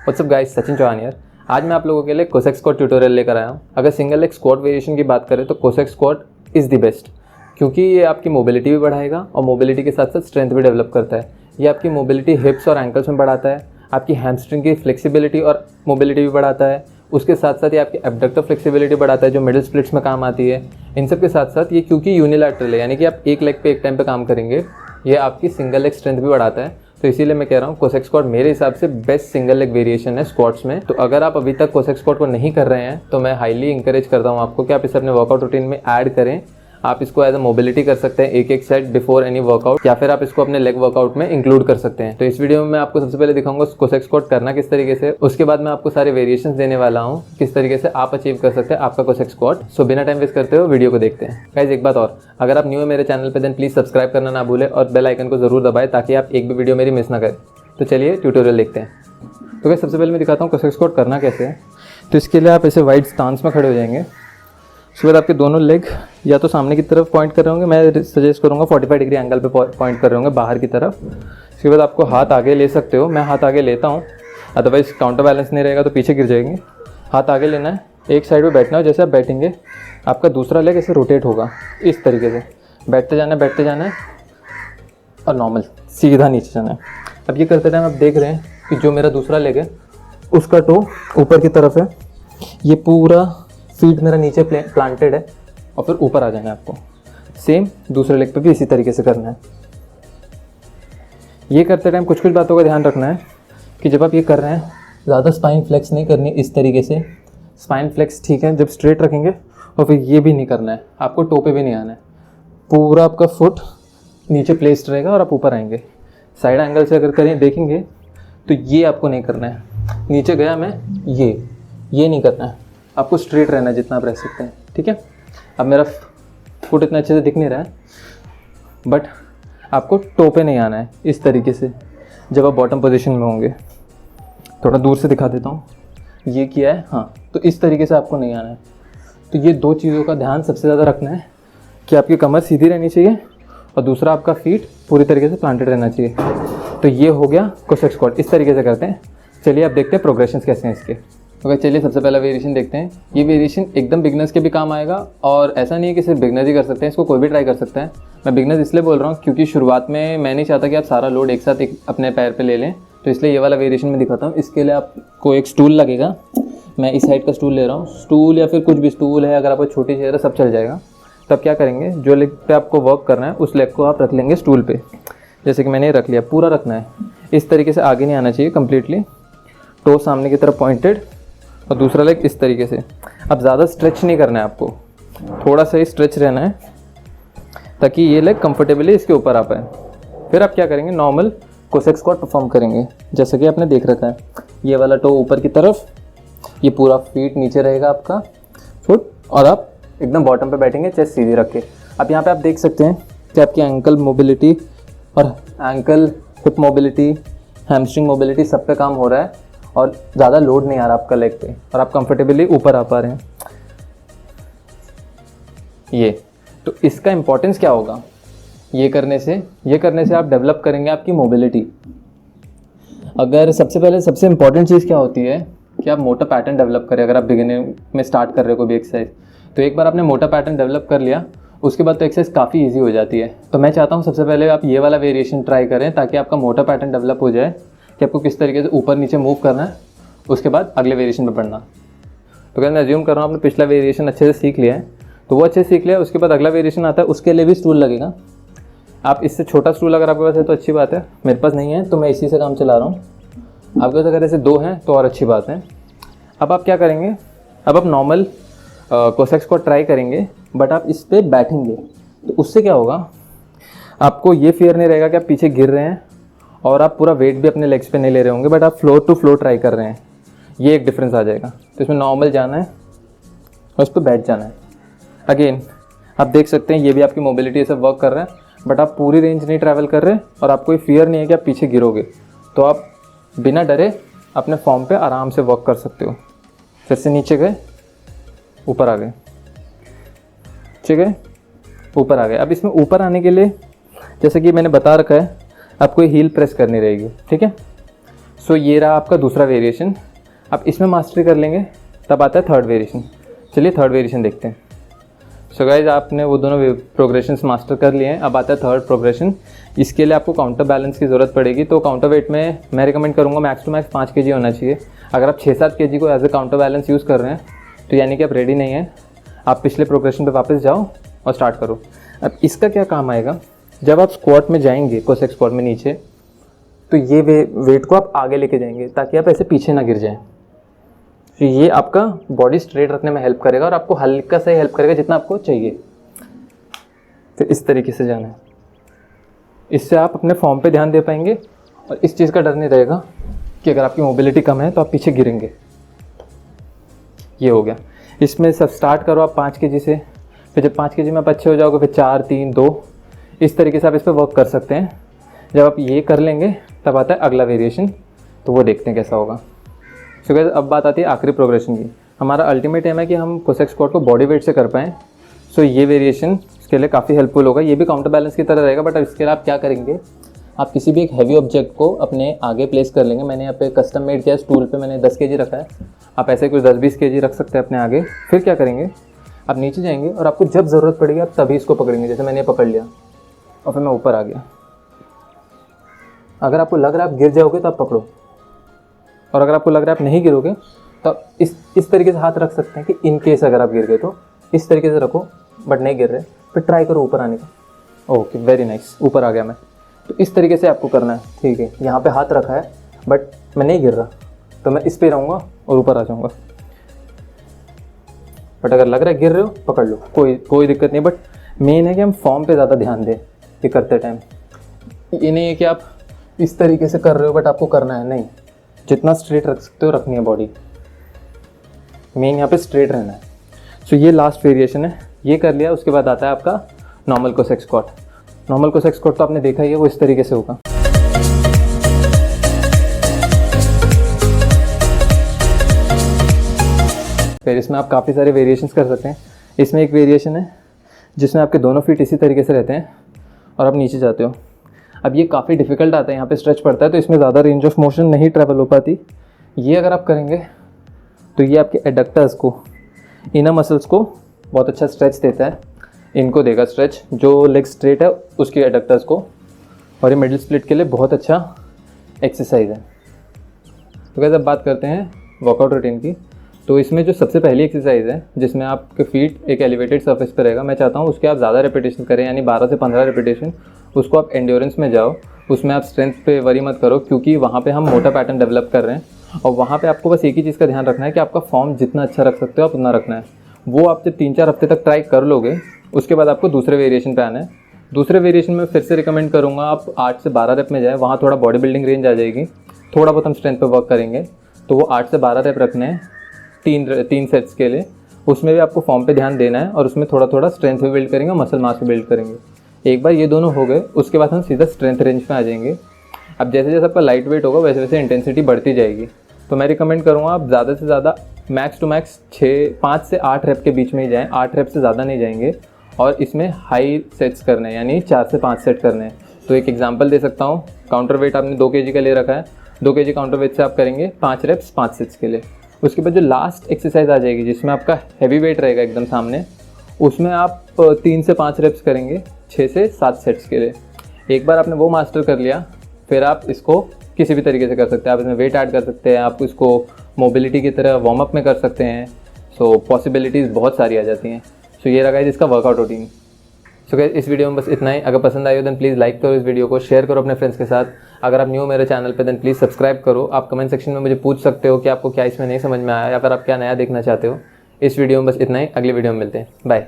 WhatsApp guys, Sachin Chauhan यार। आज मैं आप लोगों के लिए कोसेक स्क्वाट ट्यूटोरियल लेकर आया हूँ। अगर सिंगल लेग स्क्वाट वेरिएशन की बात करें तो cosec squat is the best, क्योंकि ये आपकी मोबिलिटी भी बढ़ाएगा और मोबिलिटी के साथ साथ स्ट्रेंथ भी डेवलप करता है। ये आपकी मोबिलिटी हिप्स और एंकल्स में बढ़ाता है, आपकी हैमस्ट्रिंग की फ्लेक्सिबिलिटी और मोबिलिटी भी बढ़ाता है। उसके साथ साथ ये आपकी एब्डक्टर फ्लेक्सिबिलिटी बढ़ाता है, जो मिडिल स्प्लिट्स में काम आती है। इन सब के साथ साथ ये क्योंकि यूनिलैटरल है, यानी कि आप एक लेग पे एक टाइम पे काम करेंगे, ये आपकी सिंगल लेग स्ट्रेंथ भी बढ़ाता है। तो इसीलिए मैं कह रहा हूँ कोसेक स्क्वाट मेरे हिसाब से बेस्ट सिंगल लेग वेरिएशन है स्क्वाट्स में। तो अगर आप अभी तक कोसेक स्क्वाट को नहीं कर रहे हैं तो मैं हाईली इंकरेज करता हूँ आपको कि आप इसे अपने वर्कआउट रूटीन में ऐड करें। आप इसको एज अ मोबिलिटी कर सकते हैं, एक सेट बिफोर एनी वर्कआउट, या फिर आप इसको अपने लेग वर्कआउट में इंक्लूड कर सकते हैं। तो इस वीडियो में मैं आपको सबसे पहले दिखाऊंगा कोसेक स्क्वाट करना किस तरीके से, उसके बाद मैं आपको सारे वेरिएशंस देने वाला हूँ किस तरीके से आप अचीव कर सकते हैं आपका कोसेक स्क्वाट। सो बिना टाइम वेस्ट करते हुए वीडियो को देखते हैं। गाइस एक बात और, अगर आप न्यू है मेरे चैनल पर देन प्लीज सब्सक्राइब करना ना भूलें और बेल आइकन को जरूर दबाएं ताकि आप एक भी वीडियो मेरी मिस ना करें। तो चलिए ट्यूटोरियल देखते हैं। तो गाइस सबसे पहले मैं दिखाता हूँ कोसेक स्क्वाट करना कैसे है। तो इसके लिए आप ऐसे वाइड स्टांस में खड़े हो जाएंगे। उसके बाद आपके दोनों लेग या तो सामने की तरफ पॉइंट कर रहे होंगे, मैं सजेस्ट करूँगा 45 डिग्री एंगल पे पॉइंट कर रहे होंगे बाहर की तरफ। उसके बाद आपको हाथ आगे ले सकते हो, मैं हाथ आगे लेता हूँ, अदरवाइज काउंटर बैलेंस नहीं रहेगा तो पीछे गिर जाएंगे। हाथ आगे लेना है, एक साइड पे बैठना है, जैसे आप बैठेंगे आपका दूसरा लेग ऐसे रोटेट होगा इस तरीके से, बैठते जाना है और नॉर्मल सीधा नीचे जाना है। अब ये करते टाइम आप देख रहे हैं कि जो मेरा दूसरा लेग है उसका टो ऊपर की तरफ है, ये पूरा फीट मेरा नीचे प्लांटेड है और फिर ऊपर आ जाना है आपको। सेम दूसरे लेग पे भी इसी तरीके से करना है। ये करते टाइम कुछ बातों का ध्यान रखना है कि जब आप ये कर रहे हैं ज़्यादा स्पाइन फ्लेक्स नहीं करनी इस तरीके से। स्पाइन फ्लेक्स ठीक है जब स्ट्रेट रखेंगे, और फिर ये भी नहीं करना है, आपको टो पे भी नहीं आना है। पूरा आपका फुट नीचे प्लेस्ड रहेगा और आप ऊपर आएंगे। साइड एंगल से अगर करें देखेंगे तो ये आपको नहीं करना है, नीचे गया मैं, ये नहीं करना है, आपको स्ट्रेट रहना है जितना आप रह सकते हैं। ठीक है, अब मेरा फुट इतना अच्छे से दिख नहीं रहा है, बट आपको टो पे नहीं आना है इस तरीके से जब आप बॉटम पोजीशन में होंगे। थोड़ा दूर से दिखा देता हूँ, ये किया है, हाँ, तो इस तरीके से आपको नहीं आना है। तो ये दो चीज़ों का ध्यान सबसे ज़्यादा रखना है कि आपकी कमर सीधी रहनी चाहिए और दूसरा आपका फीट पूरी तरीके से प्लांटेड रहना चाहिए। तो ये हो गया कोसेक स्क्वाट, इस तरीके से करते हैं। चलिए अब देखते हैं प्रोग्रेशंस कैसे हैं इसके। ओके चलिए सबसे पहला वेरिएशन देखते हैं। ये वेरिएशन एकदम बिगनर्स के भी काम आएगा, और ऐसा नहीं है कि सिर्फ बिगनर्स ही कर सकते हैं, इसको कोई भी ट्राई कर सकता है। मैं बिगनर्स इसलिए बोल रहा हूँ क्योंकि शुरुआत में मैं नहीं चाहता कि आप सारा लोड एक साथ अपने पैर पे ले लें, तो इसलिए ये वाला वेरिएशन मैं दिखाता हूँ। इसके लिए आपको एक स्टूल लगेगा, मैं इस साइड का स्टूल ले रहा हूँ, स्टूल या फिर कुछ भी स्टूल है, अगर आपको छोटी चेयर है सब चल जाएगा। तब क्या करेंगे, जो लेग पे आपको वर्क करना है उस लेग को आप रख लेंगे स्टूल पे, जैसे कि मैंने रख लिया। पूरा रखना है इस तरीके से, आगे नहीं आना चाहिए कम्प्लीटली, टो सामने की तरफ पॉइंटेड और दूसरा लेग इस तरीके से। अब ज़्यादा स्ट्रेच नहीं करना है आपको, थोड़ा सा ही स्ट्रेच रहना है ताकि ये लेग कंफर्टेबली इसके ऊपर आ पाए। फिर आप क्या करेंगे, नॉर्मल कोसेक स्क्वाट परफॉर्म करेंगे जैसा कि आपने देख रखा है। ये वाला टो ऊपर की तरफ, ये पूरा फीट नीचे रहेगा आपका फुट, और आप एकदम बॉटम पे बैठेंगे चेस्ट सीधी रख के। अब यहाँ पे आप देख सकते हैं कि आपकी एंकल मोबिलिटी और ankle hip mobility, hamstring mobility सब पे काम हो रहा है और ज़्यादा लोड नहीं आ रहा आपका लेग पे, और आप कंफर्टेबली ऊपर आ पा रहे हैं। ये तो इसका इम्पोर्टेंस क्या होगा, ये करने से आप डेवलप करेंगे आपकी मोबिलिटी। अगर सबसे इम्पॉर्टेंट चीज़ क्या होती है कि आप मोटा पैटर्न डेवलप करें। अगर आप बिगिनिंग में स्टार्ट कर रहे हो कोई भी एक्सरसाइज, तो एक बार आपने मोटा पैटर्न डेवलप कर लिया, उसके बाद तो एक्सरसाइज काफ़ी इजी हो जाती है। तो मैं चाहता हूँ सबसे पहले आप ये वाला वेरिएशन ट्राई करें ताकि आपका मोटा पैटर्न डेवलप हो जाए कि आपको किस तरीके से ऊपर नीचे मूव करना है, उसके बाद अगले वेरिएशन पे बढ़ना। तो क्या मैं अज्यूम कर रहा हूँ आपने पिछला वेरिएशन अच्छे से सीख लिया है, तो वो अच्छे से सीख लिया, उसके बाद अगला वेरिएशन आता है, उसके लिए भी स्टूल लगेगा। आप इससे छोटा स्टूल अगर आपके पास है तो अच्छी बात है, मेरे पास नहीं है तो मैं इसी से काम चला रहा हूँ। आपके पास अगर ऐसे दो हैं तो और अच्छी बात है। अब आप क्या करेंगे, अब आप नॉर्मल कोसेक स्क्वाट ट्राई करेंगे, बट आप इस पर बैठेंगे, तो उससे क्या होगा, आपको ये फियर नहीं रहेगा कि आप पीछे गिर रहे हैं और आप पूरा वेट भी अपने लेग्स पे नहीं ले रहे होंगे, बट आप फ्लोर टू फ्लोर ट्राई कर रहे हैं। ये एक डिफरेंस आ जाएगा। तो इसमें नॉर्मल जाना है और उस पर बैठ जाना है। अगेन आप देख सकते हैं ये भी आपकी मोबिलिटी से वर्क कर रहा है, बट आप पूरी रेंज नहीं ट्रैवल कर रहे और आपको ये फियर नहीं है कि आप पीछे गिरोगे, तो आप बिना डरे अपने फॉर्म पे आराम से वर्क कर सकते हो। फिर से नीचे गए, ऊपर आ गए, नीचे गए, ऊपर आ गए। अब इसमें ऊपर आने के लिए जैसे कि मैंने बता रखा है, आपको हील प्रेस करनी रहेगी। ठीक है, सो ये रहा आपका दूसरा वेरिएशन। अब इसमें मास्टरी कर लेंगे तब आता है थर्ड वेरिएशन। चलिए थर्ड वेरिएशन देखते हैं। सो गाइज आपने वो दोनों प्रोग्रेशंस मास्टर कर लिए हैं, अब आता है थर्ड प्रोग्रेशन। इसके लिए आपको काउंटर बैलेंस की ज़रूरत पड़ेगी। तो काउंटर वेट में मैं रिकमेंड करूँगा मैक्स टू मैक्स 5 kg होना चाहिए। अगर आप 6-7 kg को as a counter balance use कर रहे हैं तो यानी कि आप रेडी नहीं हैं, आप पिछले प्रोग्रेशन पे वापस जाओ और स्टार्ट करो। अब इसका क्या काम आएगा, जब आप स्क्वाट में जाएंगे, कोसेक स्क्वाट में नीचे, तो ये वेट को आप आगे लेके जाएंगे ताकि आप ऐसे पीछे ना गिर जाएं। तो ये आपका बॉडी स्ट्रेट रखने में हेल्प करेगा और आपको हल्का सा ही हेल्प करेगा जितना आपको चाहिए। तो इस तरीके से जाना है, इससे आप अपने फॉर्म पे ध्यान दे पाएंगे और इस चीज़ का डर नहीं रहेगा कि अगर आपकी मोबिलिटी कम है तो आप पीछे गिरेंगे। ये हो गया। इसमें सब स्टार्ट करो आप 5 kg से, फिर जब 5 kg में आप अच्छे हो जाओगे फिर 4, 3, 2 इस तरीके से आप इस पर वर्क कर सकते हैं। जब आप ये कर लेंगे तब आता है अगला वेरिएशन, तो वो देखते हैं कैसा होगा। सो गाइस अब बात आती है आखिरी प्रोग्रेशन की। हमारा अल्टीमेट एम है कि हम कोसेक स्क्वाट को बॉडी वेट से कर पाएँ। सो ये वेरिएशन इसके लिए काफ़ी हेल्पफुल होगा। ये भी काउंटर बैलेंस की तरह रहेगा, बट इसके लिए आप क्या करेंगे, आप किसी भी एक हैवी ऑब्जेक्ट को अपने आगे प्लेस कर लेंगे। मैंने यहाँ पे कस्टम मेड किया, स्टूल पे मैंने 10 kg रखा है, आप ऐसे कुछ 10-20 kg रख सकते हैं अपने आगे। फिर क्या करेंगे, आप नीचे जाएंगे और आपको जब ज़रूरत पड़ेगी आप तभी इसको पकड़ेंगे। जैसे मैंने पकड़ लिया और फिर मैं ऊपर आ गया। अगर आपको लग रहा है आप गिर जाओगे तो आप पकड़ो, और अगर आपको लग रहा है आप नहीं गिरोगे तो इस तरीके से हाथ रख सकते हैं कि इन केस अगर आप गिर गए तो इस तरीके से रखो, बट नहीं गिर रहे फिर ट्राई करो ऊपर आने का। ओके वेरी नाइस, ऊपर आ गया मैं। तो इस तरीके से आपको करना है, ठीक है। यहाँ पे हाथ रखा है बट मैं नहीं गिर रहा, तो मैं इस पे रहूँगा और ऊपर आ जाऊँगा। बट अगर लग रहा है गिर रहे हो पकड़ लो, कोई दिक्कत नहीं। बट मेन है कि हम फॉर्म पे ज़्यादा ध्यान दें ये करते टाइम। ये नहीं है कि आप इस तरीके से कर रहे हो बट आपको करना है, नहीं। जितना स्ट्रेट रख सकते हो रखनी है बॉडी, मेन यहाँ पे स्ट्रेट रहना है। सो ये लास्ट वेरिएशन है, ये कर लिया। उसके बाद आता है आपका normal cosec squat. Normal cosec squat तो आपने देखा ही है, वो इस तरीके से होगा। फिर इसमें आप काफ़ी सारे वेरिएशंस कर सकते हैं। इसमें एक वेरिएशन है जिसमें आपके दोनों फीट इसी तरीके से रहते हैं और आप नीचे जाते हो। अब ये काफ़ी डिफिकल्ट आता है, यहाँ पे स्ट्रेच पड़ता है, तो इसमें ज़्यादा रेंज ऑफ मोशन नहीं ट्रैवल हो पाती। ये अगर आप करेंगे तो ये आपके एडक्टर्स को, इनर मसल्स को बहुत अच्छा स्ट्रेच देता है। इनको देगा स्ट्रेच, जो लेग स्ट्रेट है उसके एडक्टर्स को, और ये मिडिल स्प्लिट के लिए बहुत अच्छा एक्सरसाइज है। तो कैसे अब बात करते हैं वर्कआउट रूटीन की। तो इसमें जो सबसे पहली एक्सरसाइज है जिसमें आपके फीट एक एलिवेटेड सरफेस पर रहेगा, मैं चाहता हूँ उसके आप ज़्यादा रेपिटेशन करें, यानी 12 से 15 रेपिटेशन। उसको आप एंड्योरेंस में जाओ, उसमें आप स्ट्रेंथ पे वरी मत करो, क्योंकि वहाँ पे हम मोटा पैटर्न डेवलप कर रहे हैं। और वहाँ पे आपको बस एक ही चीज़ का ध्यान रखना है कि आपका फॉर्म जितना अच्छा रख सकते हो आप उतना रखना है। वो आप जब 3-4 हफ्ते तक ट्राई कर लोगे, उसके बाद आपको दूसरे वेरिएशन पे आना है। दूसरे वेरिएशन में फिर से रिकमेंड करूँगा आप 8 से 12 रेप में जाए, वहाँ थोड़ा बॉडी बिल्डिंग रेंज आ जाएगी। थोड़ा बहुत हम स्ट्रेंथ पे वर्क करेंगे, तो वो 8 से 12 रेप रखने हैं 3 सेट्स के लिए। उसमें भी आपको फॉर्म पे ध्यान देना है और उसमें थोड़ा थोड़ा स्ट्रेंथ भी बिल्ड करेंगे और मसल मास भी बिल्ड करेंगे। एक बार ये दोनों हो गए, उसके बाद हम सीधा स्ट्रेंथ रेंज में आ जाएंगे। अब जैसे जैसे आपका लाइट वेट होगा वैसे वैसे इंटेंसिटी बढ़ती जाएगी। तो मैं रिकमेंड करूँगा आप ज़्यादा से ज़्यादा मैक्स टू मैक्स 5 से 8 रेप के बीच में ही जाएँ, 8 रेप से ज़्यादा नहीं जाएंगे। और इसमें हाई सेट्स करने हैं, यानी 4 से 5 सेट करने हैं। तो एक एग्जांपल दे सकता हूँ, काउंटर वेट आपने 2 kg का ले रखा है, 2 kg काउंटर वेट से आप करेंगे 5 रेप्स 5 सेट्स के लिए। उसके बाद जो लास्ट एक्सरसाइज आ जाएगी जिसमें आपका हैवी वेट रहेगा एकदम सामने, उसमें आप 3 से 5 रेप्स करेंगे 6 से 7 सेट्स के लिए। एक बार आपने वो मास्टर कर लिया, फिर आप इसको किसी भी तरीके से कर सकते हैं। आप इसमें वेट ऐड कर सकते हैं, आप इसको मोबिलिटी की तरह वार्म अप में कर सकते हैं। सो पॉसिबिलिटीज़ बहुत सारी आ जाती हैं। सो ये रहा गाइस इसका वर्कआउट रूटीन। सो गाइस इस वीडियो में बस इतना ही। अगर पसंद आए हो देन प्लीज़ लाइक करो इस वीडियो को, शेयर करो अपने फ्रेंड्स के साथ। अगर आप न्यू मेरे चैनल पे देन प्लीज़ सब्सक्राइब करो। आप कमेंट सेक्शन में मुझे पूछ सकते हो कि आपको क्या इसमें नहीं समझ में आया या फिर आप क्या नया देखना चाहते हो। इस वीडियो में बस इतना ही, अगली वीडियो में मिलते हैं, बाय।